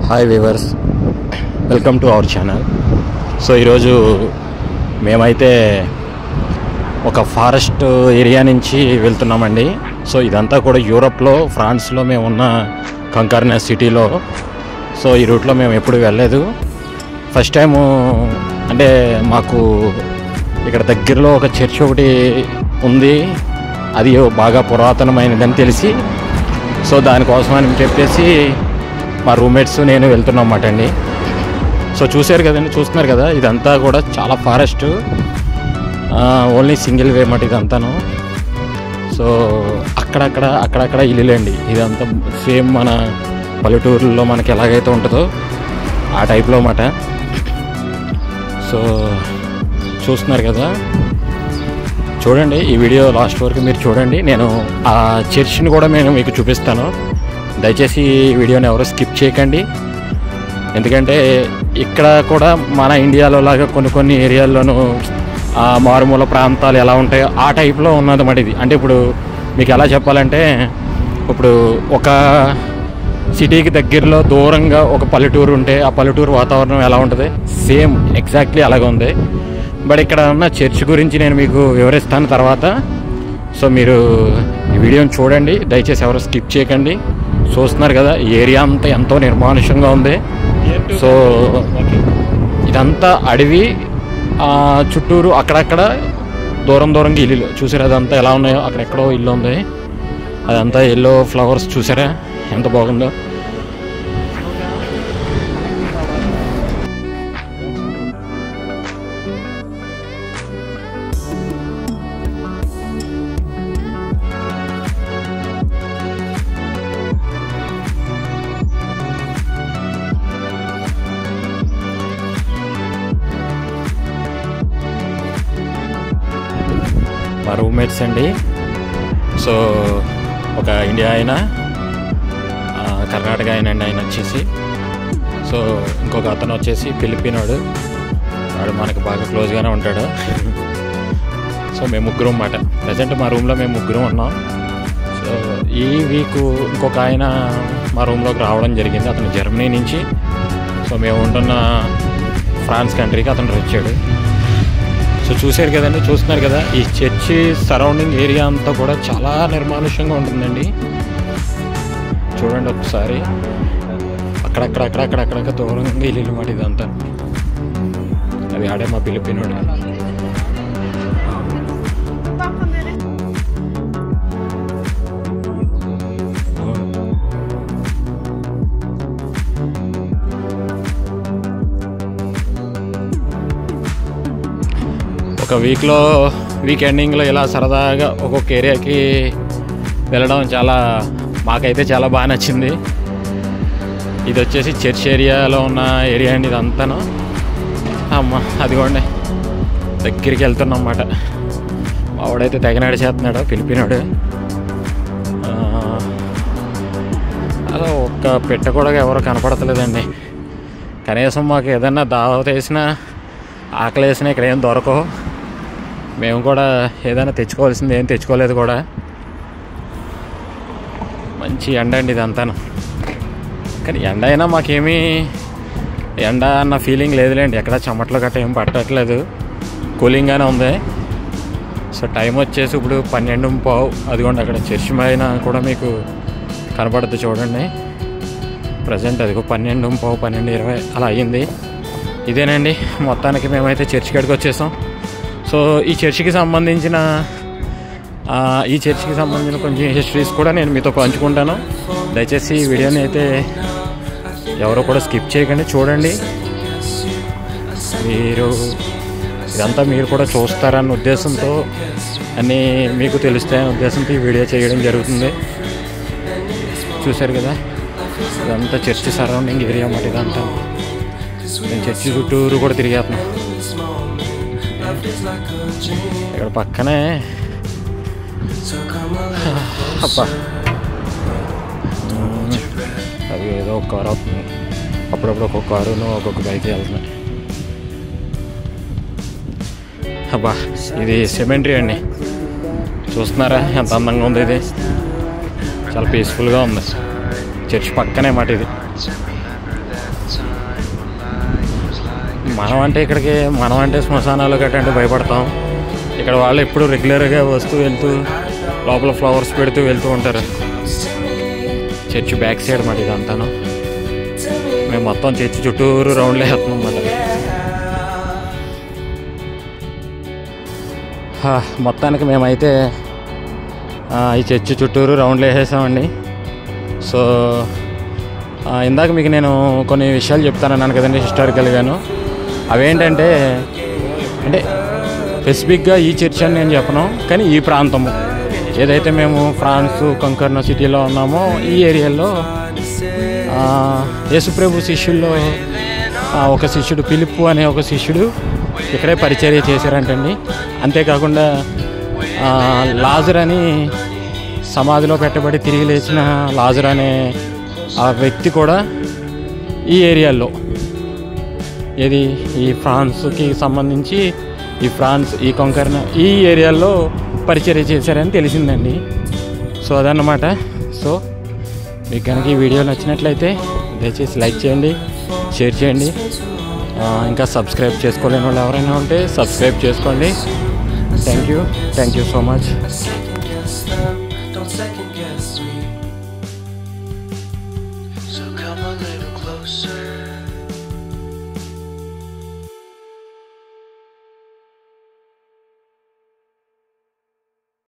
Hi viewers, welcome to our channel. So ఈరోజు మేమైతే ఒక ఫారెస్ట్ ఏరియా నుంచి వెళ్తున్నామండి. సో ఇదంతా కూడా యూరోప్లో, ఫ్రాన్స్లో మేము ఉన్న కంకార్నెస్ సిటీలో. సో ఈ రూట్లో మేము ఎప్పుడు వెళ్ళలేదు. ఫస్ట్ టైము అంటే మాకు ఇక్కడ దగ్గరలో ఒక చర్చ్ ఒకటి ఉంది, అది బాగా పురాతనమైనదని తెలిసి సో దానికోసం అని చెప్పేసి మా రూమ్మేట్స్ నేను వెళ్తున్నాం అన్నమాట అండి. సో చూస్తున్నారు కదా, ఇదంతా కూడా చాలా ఫారెస్ట్, ఓన్లీ సింగిల్ వే మాట ఇదంతాను. సో అక్కడక్కడ ఇల్లులేండి. ఇదంతా సేమ్ మన పల్లెటూరులో మనకి ఎలాగైతే ఉంటుందో ఆ టైప్లో మాట. సో చూస్తున్నారు కదా, చూడండి ఈ వీడియో లాస్ట్ వరకు మీరు చూడండి. నేను ఆ చర్చ్ని కూడా నేను మీకు చూపిస్తాను. దయచేసి ఈ వీడియోని ఎవరు స్కిప్ చేయకండి, ఎందుకంటే ఇక్కడ కూడా మన ఇండియాలో లాగా కొన్ని ఏరియాల్లోనూ మారుమూల ప్రాంతాలు ఎలా ఉంటాయో ఆ టైప్లో ఉన్నదన్నమాట ఇది. అంటే ఇప్పుడు మీకు ఎలా చెప్పాలంటే, ఇప్పుడు ఒక సిటీకి దగ్గరలో దూరంగా ఒక పల్లెటూరు ఉంటే ఆ పల్లెటూరు వాతావరణం ఎలా ఉంటుంది, సేమ్ ఎగ్జాక్ట్లీ అలాగే ఉంది. బట్ ఇక్కడ ఉన్న చర్చ్ గురించి నేను మీకు వివరిస్తాను తర్వాత. సో మీరు ఈ వీడియోని చూడండి, దయచేసి ఎవరు స్కిప్ చేయకండి. చూస్తున్నారు కదా, ఈ ఏరియా అంతా ఎంతో నిర్మానుష్యంగా ఉంది. సో ఇదంతా అడవి, చుట్టూరు అక్కడక్కడ దూరంగా ఇల్లులు చూసారా, అదంతా ఎలా ఉన్నాయో. అక్కడెక్కడో ఇల్లు ఉంది, అదంతా ఎల్లో ఫ్లవర్స్ చూసారా ఎంత బాగుందో. మా రూమ్మేట్స్ అండి. సో ఒక ఇండియా అయినా, కర్ణాటక అయినా అండి ఆయన వచ్చేసి. సో ఇంకొక అతను వచ్చేసి ఫిలిపినోడు, వాడు మనకు బాగా క్లోజ్గానే ఉంటాడు. సో మేము ముగ్గురం అన్నమాట. ప్రజెంట్ మా రూమ్లో మేము ముగ్గురం ఉన్నాం. సో ఈ వీక్ ఇంకొక ఆయన మా రూమ్లోకి రావడం జరిగింది, అతను జర్మనీ నుంచి. సో మేము ఉంటున్న ఫ్రాన్స్ కంట్రీకి అతను వచ్చాడు. సో చూస్తున్నారు కదా, ఈ చర్చి సరౌండింగ్ ఏరియా అంతా కూడా చాలా నిర్మానుష్యంగా ఉంటుందండి. చూడండి ఒకసారి, అక్కడక్కడ దూరంగా ఇల్లు మాట ఇదంతా. అది ఆడే మా ఫిలిపినోడు. ఒక వీక్ ఎండింగ్లో ఇలా సరదాగా ఒక్కొక్క ఏరియాకి వెళ్ళడం మాకైతే చాలా బాగా నచ్చింది. ఇది వచ్చేసి చర్చ్ ఏరియాలో ఉన్న ఏరియా అండి ఇదంతాను. అదిగోండి దగ్గరికి వెళ్తున్నాం అన్నమాట. మావాడైతే తెగనాడు చేస్తున్నాడు ఫిలిపినోడు. అలా ఒక్క పెట్ట కూడా ఎవరు కనపడతలేదండి. కనీసం మాకు ఏదన్నా దావత్ వేసినా, ఆకలి వేసినా ఇక్కడ ఏం దొరకవు. మేము కూడా ఏదైనా తెచ్చుకోవాల్సింది ఏం తెచ్చుకోలేదు కూడా. మంచి ఎండ అండి ఇదంతాను. కానీ ఎండ అయినా మాకేమీ ఎండ అన్న ఫీలింగ్ లేదులేండి. ఎక్కడ చెమటలు గట్ట ఏం పట్టట్లేదు, కూలింగ్గానే ఉంది. సో టైం వచ్చేసి ఇప్పుడు 12:15. అదిగోండి అక్కడ చర్చ్ పైన కూడా మీకు కనపడుతుంది చూడండి. ప్రజెంట్ అదిగో 12:15, 12:20 అలా అయ్యింది. ఇదేనండి మొత్తానికి మేమైతే చర్చ్ కాడికి వచ్చేసాం. సో ఈ చర్చికి సంబంధించిన కొంచెం హిస్టరీస్ కూడా నేను మీతో పంచుకుంటాను. దయచేసి ఈ వీడియోని అయితే ఎవరో కూడా స్కిప్ చేయకండి, చూడండి. ఇదంతా మీరు కూడా చూస్తారన్న ఉద్దేశంతో, అన్నీ మీకు తెలుస్తాయనే ఉద్దేశంతో ఈ వీడియో చేయడం జరుగుతుంది. చూశారు కదా, ఇదంతా చర్చి సరౌండింగ్ ఏరియా అన్నమాట ఇదంతా. నేను చర్చి చుట్టూరు కూడా తిరిగేస్తున్నాను. ఇక్కడ పక్కనే అది ఏదో ఒక కారు అవుతుంది. అప్పుడప్పుడు ఒక్కొక్క కారును ఒక్కొక్క బైక్ వెళ్తున్నాయి. ఇది సెమెంటరీ అండి. చూస్తున్నారా ఎంత అందంగా ఉంది. ఇది చాలా పీస్ఫుల్గా ఉంది. చర్చ్ పక్కనే మాట ఇది. మనం అంటే శ్మశానాలు గట్టంటే భయపడతాం. ఇక్కడ వాళ్ళు ఎప్పుడు రెగ్యులర్గా వస్తూ వెళ్తూ లోపల ఫ్లవర్స్ పెడుతూ వెళ్తూ ఉంటారు. చర్చ్ బ్యాక్ సైడ్ మాట ఇదంతాను. మేము మొత్తం చర్చ్ చుట్టూరు రౌండ్లు వేస్తున్నాం అన్నమాట. మొత్తానికి మేమైతే ఈ చర్చ్ చుట్టూరు రౌండ్లు వేసేసామండి. సో ఇందాక మీకు నేను కొన్ని విషయాలు చెప్తానన్నాను కదండి హిస్టారికల్గాను. అవేంటంటే అంటే స్పెసిఫిక్గా ఈ చర్చ్ అని నేను చెప్పను, కానీ ఈ ప్రాంతము ఏదైతే మేము ఫ్రాన్స్ కంకర్న సిటీలో ఉన్నామో ఈ ఏరియాలో యేసుప్రభు శిష్యుల్లో ఒక శిష్యుడు ఫిలిప్పు అనే ఒక శిష్యుడు ఇక్కడే పరిచర్య చేశారంటండి. అంతేకాకుండా లాజర్ అని సమాధిలో పెట్టబడి తిరిగి లేచిన లాజర్ అనే ఆ వ్యక్తి కూడా ఈ ఏరియాలో ఈ ఫ్రాన్స్కి సంబంధించి ఈ కంకర్న ఈ ఏరియాలో పరిచర్య చేశారని తెలిసిందండి. సో అదన్నమాట. సో మీకు కనుక ఈ వీడియో నచ్చినట్లయితే దయచేసి లైక్ చేయండి, షేర్ చేయండి. ఇంకా సబ్స్క్రైబ్ చేసుకోలేని వాళ్ళు ఎవరైనా ఉంటే సబ్స్క్రైబ్ చేసుకోండి. Thank you so much. So come